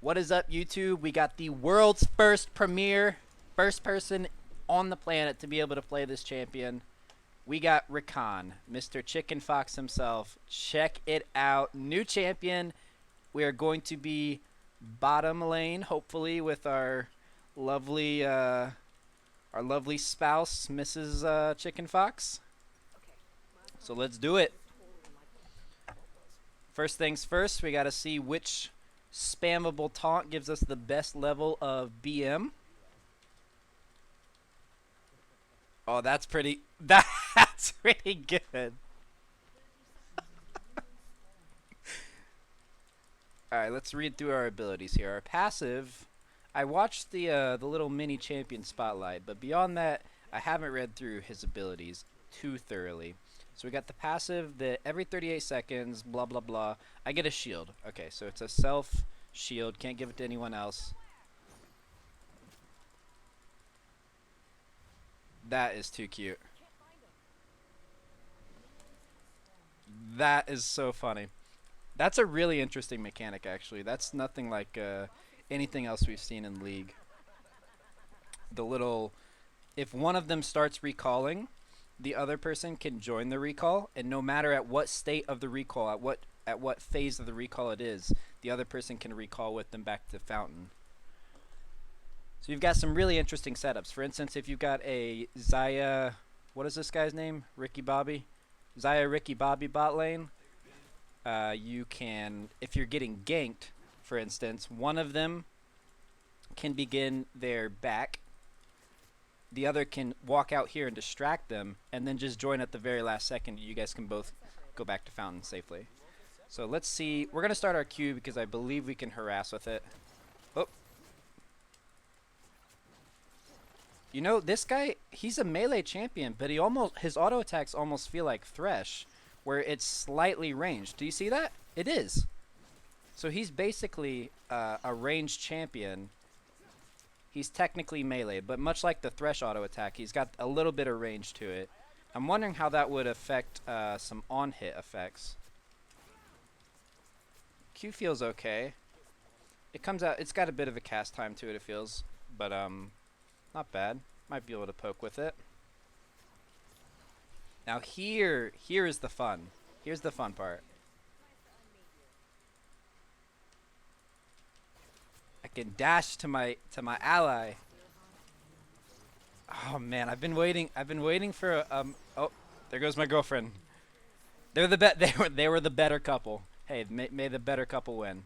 What is up, YouTube? We got the world's first premier, first person on the planet to be able to play this champion. We got Rakan, Mr. Chicken Fox himself. Check it out. New champion. We are going to be bottom lane, hopefully, with our lovely spouse, Mrs. Chicken Fox. So let's do it. First things first, we got to see which spammable taunt gives us the best level of BM. Oh, that's pretty good. Alright, let's read through our abilities here. Our passive, I watched the little mini champion spotlight, but beyond that, I haven't read through his abilities too thoroughly. So we got the passive that every 38 seconds, blah blah blah, I get a shield. Okay, so it's a self shield, can't give it to anyone else. That is too cute. That is so funny. That's a really interesting mechanic, actually. That's nothing like anything else we've seen in League. The little, if one of them starts recalling, the other person can join the recall, and no matter at what state of the recall, at what phase of the recall it is, the other person can recall with them back to Fountain. So you've got some really interesting setups. For instance, if you've got a Xayah, what is this guy's name? Ricky Bobby? Xayah Ricky Bobby bot lane. You can, if you're getting ganked, for instance, one of them can begin their back. The other can walk out here and distract them, and then just join at the very last second. You guys can both go back to Fountain safely. So let's see. We're going to start our Q because I believe we can harass with it. Oh. You know, this guy, he's a melee champion, but his auto attacks almost feel like Thresh, where it's slightly ranged. Do you see that? It is. So he's basically a ranged champion. He's technically melee, but much like the Thresh auto attack, he's got a little bit of range to it. I'm wondering how that would affect some on-hit effects. Q feels okay. It comes out, it's got a bit of a cast time to it, it feels, but not bad. Might be able to poke with it. Now here is the fun. Here's the fun part. I can dash to my ally. Oh man, I've been waiting for oh, there goes my girlfriend. They were the better couple. Hey, may the better couple win.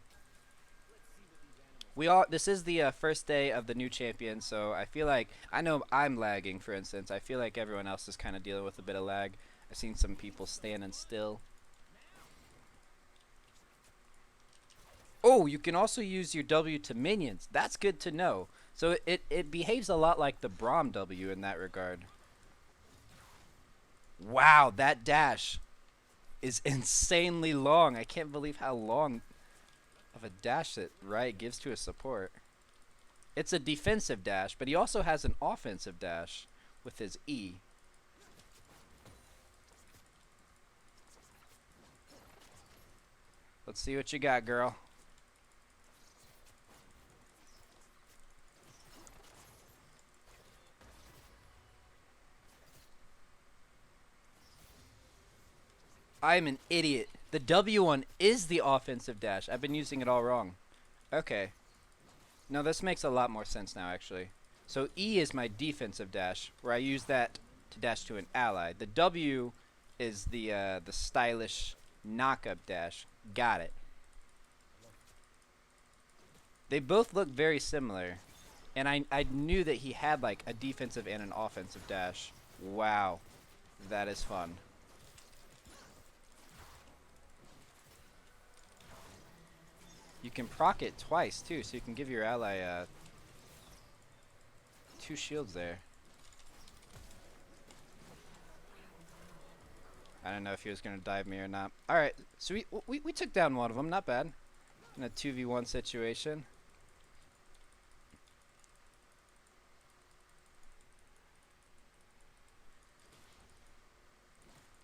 This is the first day of the new champion, so I feel like, I know I'm lagging, for instance. I feel like everyone else is kind of dealing with a bit of lag. I've seen some people standing still. Oh, you can also use your W to minions. That's good to know. So it behaves a lot like the Braum W in that regard. Wow, that dash is insanely long. I can't believe how long of a dash that Riot gives to a support. It's a defensive dash, but he also has an offensive dash with his E. Let's see what you got, girl. I'm an idiot. The W one is the offensive dash. I've been using it all wrong. Okay. No, this makes a lot more sense now, actually. So E is my defensive dash, where I use that to dash to an ally. The W is the stylish knock-up dash. Got it. They both look very similar. And I knew that he had like a defensive and an offensive dash. Wow. That is fun. You can proc it twice too, so you can give your ally 2 shields there. I don't know if he was gonna dive me or not. Alright, so we took down one of them, not bad. In a 2v1 situation.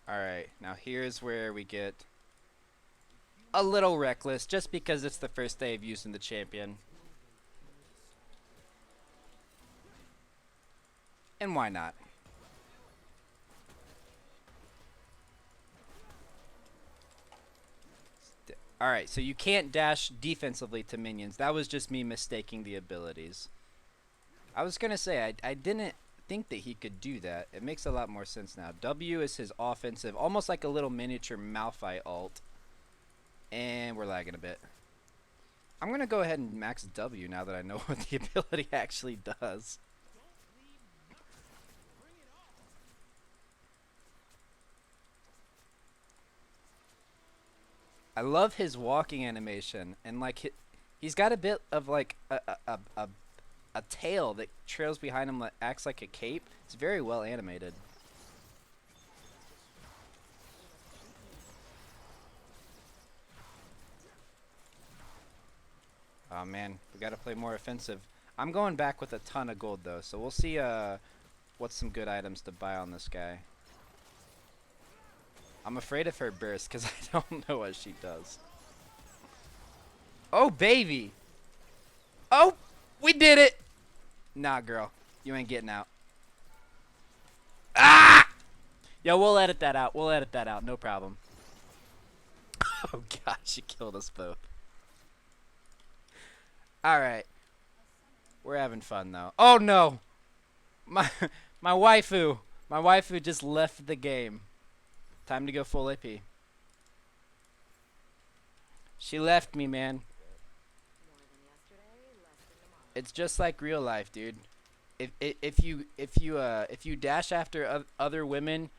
Alright, now here's where we get A little reckless, just because it's the first day of using the champion. And why not? Alright, so you can't dash defensively to minions. That was just me mistaking the abilities. I was going to say, I didn't think that he could do that. It makes a lot more sense now. W is his offensive, almost like a little miniature Malphite ult. And we're lagging a bit. I'm going to go ahead and max W now that I know what the ability actually does. I love his walking animation, and like he's got a bit of like a tail that trails behind him that acts like a cape. It's very well animated. Oh man, we gotta play more offensive. I'm going back with a ton of gold though, so we'll see what's some good items to buy on this guy. I'm afraid of her burst because I don't know what she does. Oh baby! Oh, we did it! Nah, girl, you ain't getting out. Ah! Yo, we'll edit that out. We'll edit that out. No problem. Oh gosh, she killed us both. All right, we're having fun though. Oh no, my my waifu just left the game. Time to go full AP. She left me, man. It's just like real life, dude. If you dash after other women,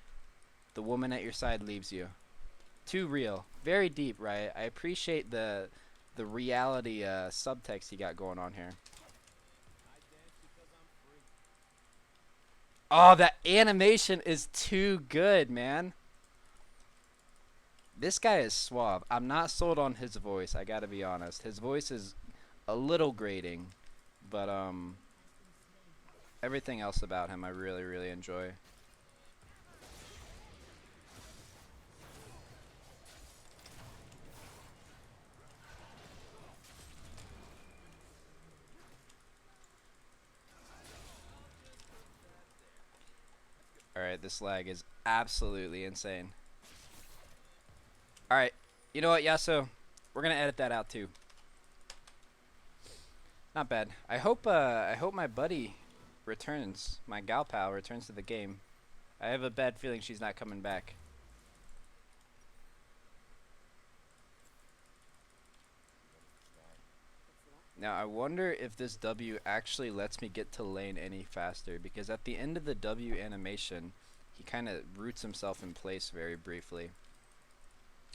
the woman at your side leaves you. Too real. Very deep, right? I appreciate the reality subtext you got going on here. Oh, that animation is too good, man. This guy is suave. I'm not sold on his voice, I gotta be honest. His voice is a little grating, but everything else about him I really, really enjoy. Alright, this lag is absolutely insane. Alright, you know what, Yasuo? We're gonna edit that out too. Not bad. I hope my buddy returns. My gal pal returns to the game. I have a bad feeling she's not coming back. Now I wonder if this W actually lets me get to lane any faster, because at the end of the W animation, he kind of roots himself in place very briefly.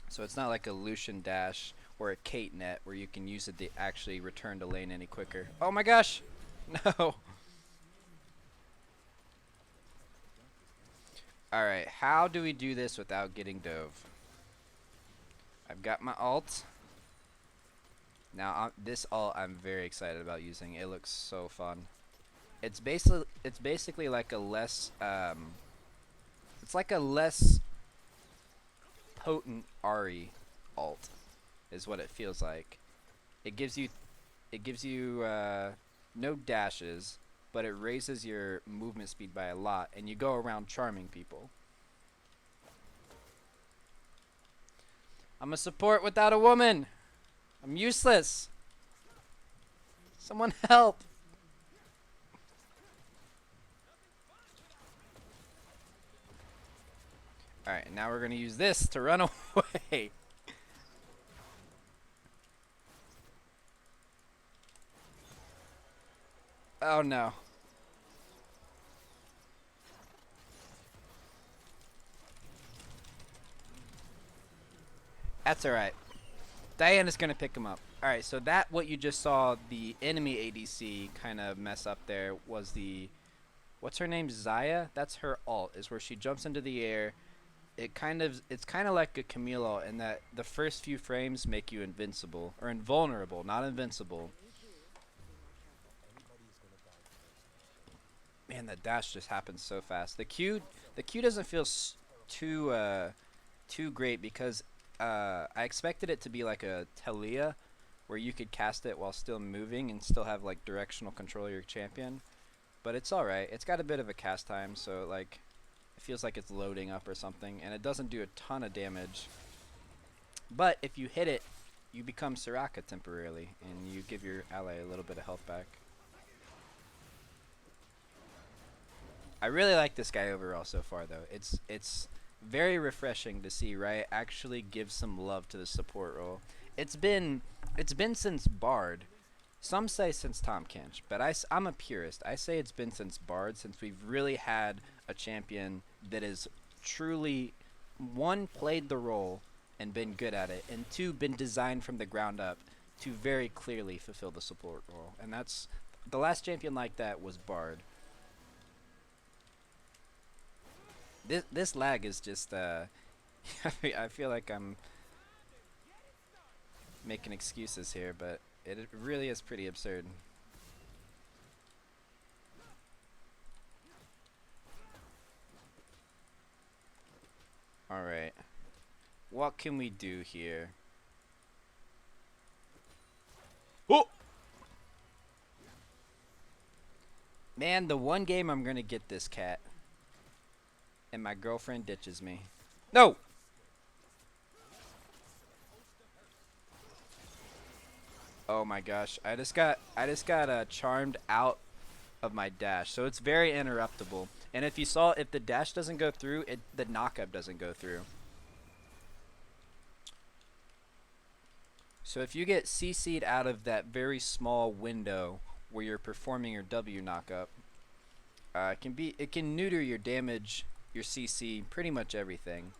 So it's not like a Lucian dash or a Kate net where you can use it to actually return to lane any quicker. Oh my gosh! No! Alright, how do we do this without getting dove? I've got my ult. Now this ult I'm very excited about using. It looks so fun. It's basically like a less it's like a less potent Ari ult is what it feels like. It gives you no dashes, but it raises your movement speed by a lot, and you go around charming people. I'm a support without a woman. I'm useless. Someone help. Alright, now we're going to use this to run away. Oh no. That's alright. Diana's going to pick him up. Alright, so that what you just saw, the enemy ADC kind of mess up there, was the... What's her name? Xayah? That's her ult, is where she jumps into the air. It's kind of like a Camille ult in that the first few frames make you invincible. Or invulnerable, not invincible. Man, that dash just happens so fast. The Q doesn't feel too great because I expected it to be like a Talia, where you could cast it while still moving and still have like directional control of your champion. But it's all right. It's got a bit of a cast time, so like it feels like it's loading up or something, and it doesn't do a ton of damage. But if you hit it, you become Soraka temporarily, and you give your ally a little bit of health back. I really like this guy overall so far, though. It's very refreshing to see Riot actually give some love to the support role. It's been since Bard. Some say since Tom Kench, but I'm a purist. I say it's been since Bard, since we've really had a champion that is truly, one, played the role and been good at it, and two, been designed from the ground up to very clearly fulfill the support role. And that's the last champion like that was Bard. This lag is just I feel like I'm making excuses here, but it really is pretty absurd. Alright. What can we do here? Oh! Man, the one game I'm gonna get this cat. And my girlfriend ditches me. No! Oh my gosh. I just got charmed out of my dash. So it's very interruptible. And if you saw, if the dash doesn't go through, the knockup doesn't go through. So if you get CC'd out of that very small window where you're performing your W knockup, it can neuter your damage, your CC, pretty much everything.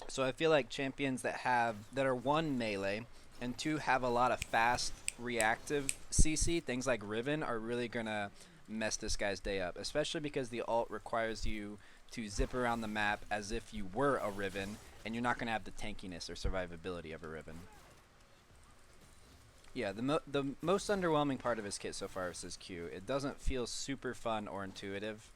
So I feel like champions that are one melee and two have a lot of fast reactive CC, things like Riven, are really gonna mess this guy's day up, especially because the ult requires you to zip around the map as if you were a Riven, and you're not gonna have the tankiness or survivability of a Riven. Yeah, the most underwhelming part of his kit so far is his Q. It doesn't feel super fun or intuitive,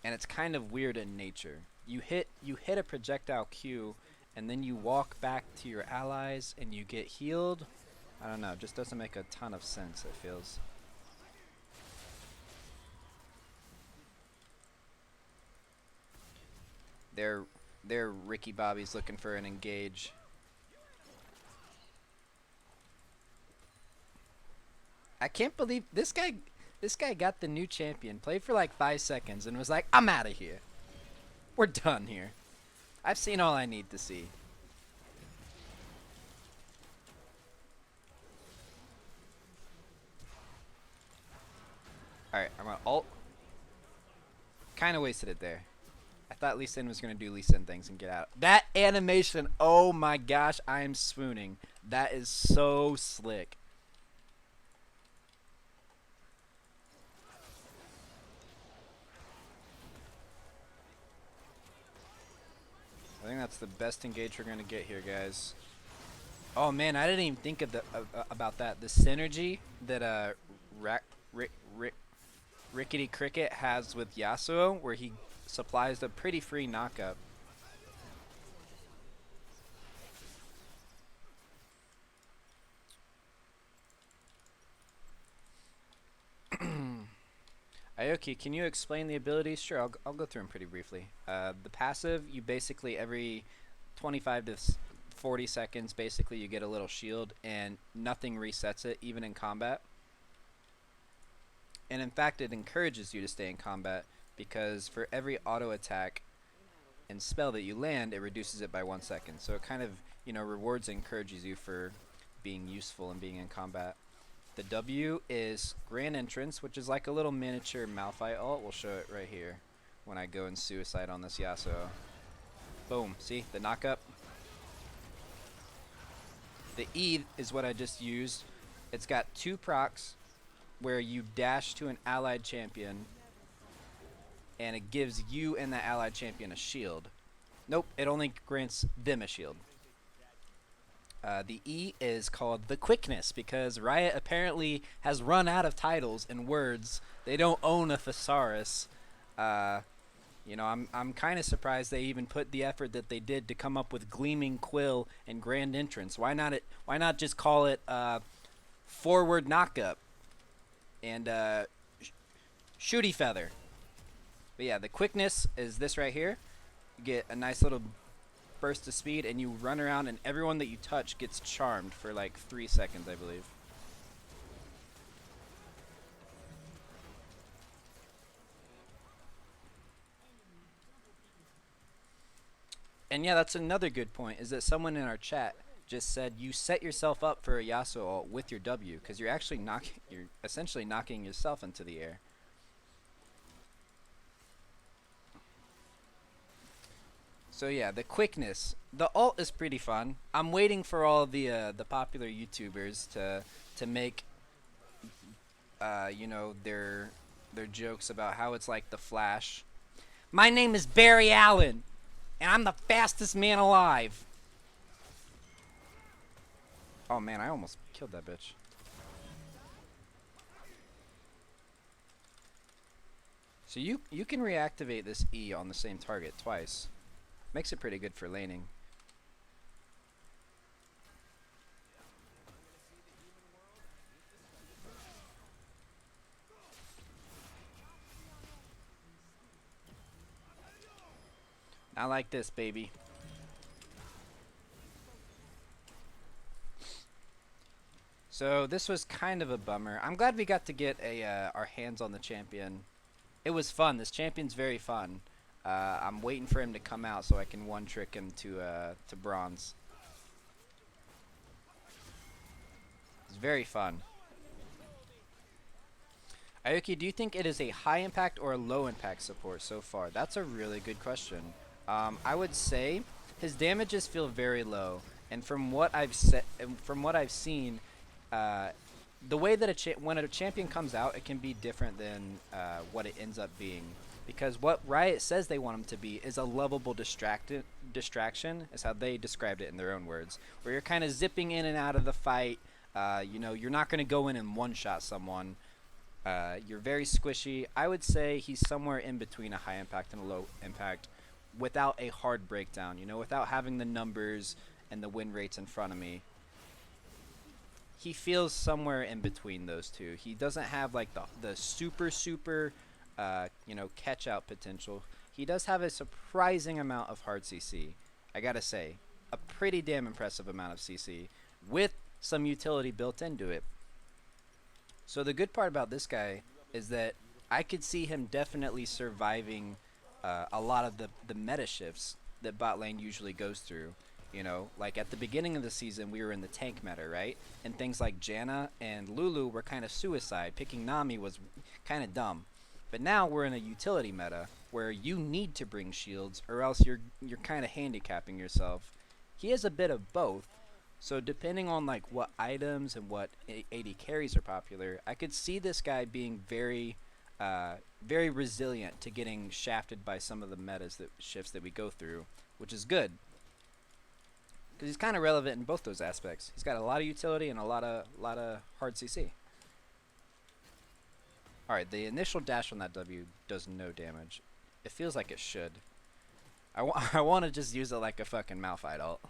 and it's kind of weird in nature. You hit a projectile Q, and then you walk back to your allies and you get healed. I don't know, it just doesn't make a ton of sense, it feels. They're Ricky Bobby's looking for an engage. I can't believe this guy got the new champion, played for like 5 seconds, and was like, I'm out of here. We're done here. I've seen all I need to see. Alright, I'm gonna ult. Kinda wasted it there. I thought Lee Sin was gonna do Lee Sin things and get out. That animation, oh my gosh, I am swooning. That is so slick. I think that's the best engage we're gonna get here, guys. Oh man, I didn't even think of about that. The synergy that Rickety Cricket has with Yasuo, where he supplies a pretty free knockup. Aoki, can you explain the abilities? Sure, I'll go through them pretty briefly. The passive, you basically every 25 to 40 seconds, basically you get a little shield, and nothing resets it, even in combat. And in fact, it encourages you to stay in combat, because for every auto attack and spell that you land, it reduces it by 1 second. So it kind of, rewards and encourages you for being useful and being in combat. The W is Grand Entrance, which is like a little miniature Malphite ult. We'll show it right here when I go and suicide on this Yasuo. Boom. See? The knockup. The E is what I just used. It's got 2 procs where you dash to an allied champion, and it gives you and the allied champion a shield. Nope, it only grants them a shield. The E is called the Quickness, because Riot apparently has run out of titles and words. They don't own a thesaurus. You know, I'm kind of surprised they even put the effort that they did to come up with Gleaming Quill and Grand Entrance. Why not just call it Forward Knockup and Shooty Feather? But yeah, the quickness is this right here. You get a nice little burst of speed, and you run around, and everyone that you touch gets charmed for like 3 seconds, I believe. And yeah, that's another good point. Is that someone in our chat just said you set yourself up for a Yasuo ult with your W because you're essentially knocking yourself into the air. So yeah, the quickness, the ult is pretty fun. I'm waiting for all the popular YouTubers to make you know their jokes about how it's like the Flash. My name is Barry Allen, and I'm the fastest man alive. Oh man, I almost killed that bitch. So you can reactivate this E on the same target twice. Makes it pretty good for laning. Not like this, baby. So this was kind of a bummer. I'm glad we got to get our hands on the champion. It was fun. This champion's very fun. I'm waiting for him to come out so I can one trick him to bronze. It's very fun. Aoki, do you think it is a high impact or a low impact support so far? That's a really good question. I would say his damages feel very low, and from what I've seen, uh, the way that when a champion comes out, it can be different than what it ends up being. Because what Riot says they want him to be is a lovable distraction, is how they described it in their own words, where you're kind of zipping in and out of the fight. You know, you're not going to go in and one-shot someone. You're very squishy. I would say he's somewhere in between a high impact and a low impact without a hard breakdown, you know, without having the numbers and the win rates in front of me. He feels somewhere in between those two. He doesn't have like the super you know, catch out potential. He does have a surprising amount of hard CC. I gotta say, a pretty damn impressive amount of CC with some utility built into it. So the good part about this guy is that I could see him definitely surviving a lot of the meta shifts that bot lane usually goes through. You know, like at the beginning of the season, we were in the tank meta, right? And things like Janna and Lulu were kind of suicide. Picking Nami was kind of dumb. But now we're in a utility meta where you need to bring shields, or else you're kind of handicapping yourself. He has a bit of both. So depending on like what items and what AD carries are popular, I could see this guy being very resilient to getting shafted by some of the metas that shifts that we go through, which is good because he's kind of relevant in both those aspects. He's got a lot of utility and a lot of hard CC. All right, the initial dash on that W does no damage. It feels like it should. I want to just use it like a fucking Malphite ult.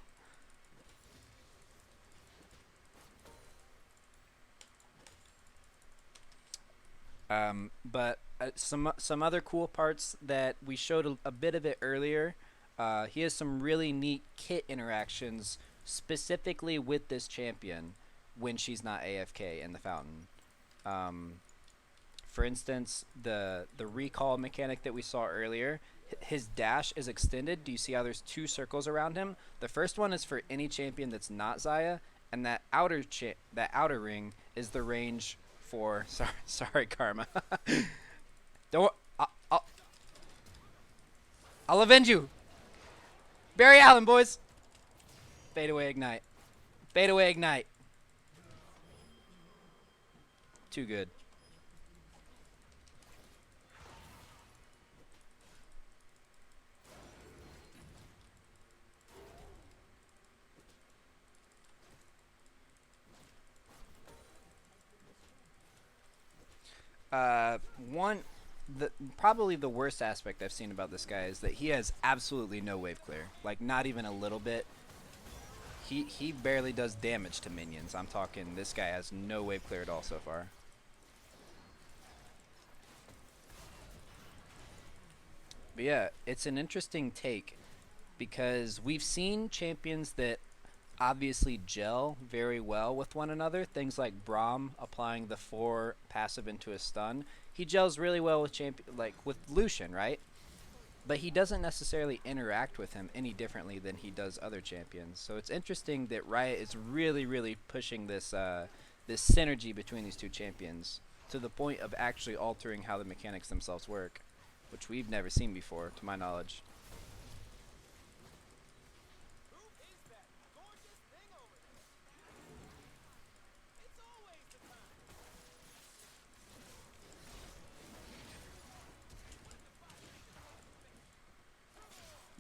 But some other cool parts that we showed a bit of it earlier. He has some really neat kit interactions specifically with this champion when she's not AFK in the fountain. For instance, the recall mechanic that we saw earlier, his dash is extended. Do you see how there's two circles around him? The first one is for any champion that's not Xayah, and that outer ring is the range for sorry Karma. Don't I'll avenge you. Barry Allen, boys. Fade away ignite. Fade away ignite. Too good. Uh, one the probably the worst aspect I've seen about this guy is that he has absolutely no wave clear. Like not even a little bit. He barely does damage to minions. I'm talking this guy has no wave clear at all so far. But yeah, it's an interesting take because we've seen champions that obviously gel very well with one another. Things like Braum applying the 4 passive into a stun. He gels really well with like with Lucian, right? But he doesn't necessarily interact with him any differently than he does other champions. So it's interesting that Riot is really, really pushing this synergy between these two champions to the point of actually altering how the mechanics themselves work, which we've never seen before, to my knowledge.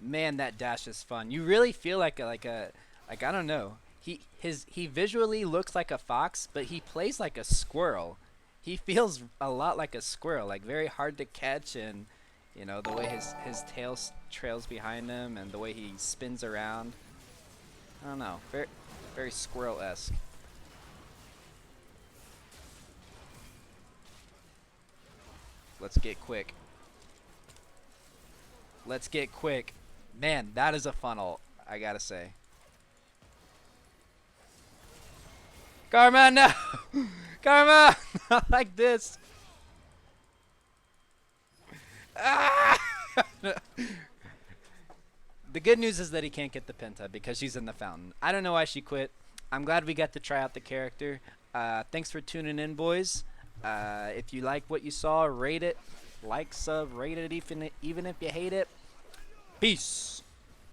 Man, that dash is fun. You really feel like I don't know. He visually looks like a fox, but he plays like a squirrel. He feels a lot like a squirrel, like very hard to catch, and you know the way his tail trails behind him and the way he spins around. I don't know, very squirrel-esque. Let's get quick. Let's get quick. Man, that is a funnel, I gotta say. Karma, no! Karma! Not like this. Ah! The good news is that he can't get the penta because she's in the fountain. I don't know why she quit. I'm glad we got to try out the character. Thanks for tuning in, boys. If you like what you saw, rate it. Like, sub, rate it even if you hate it. Peace.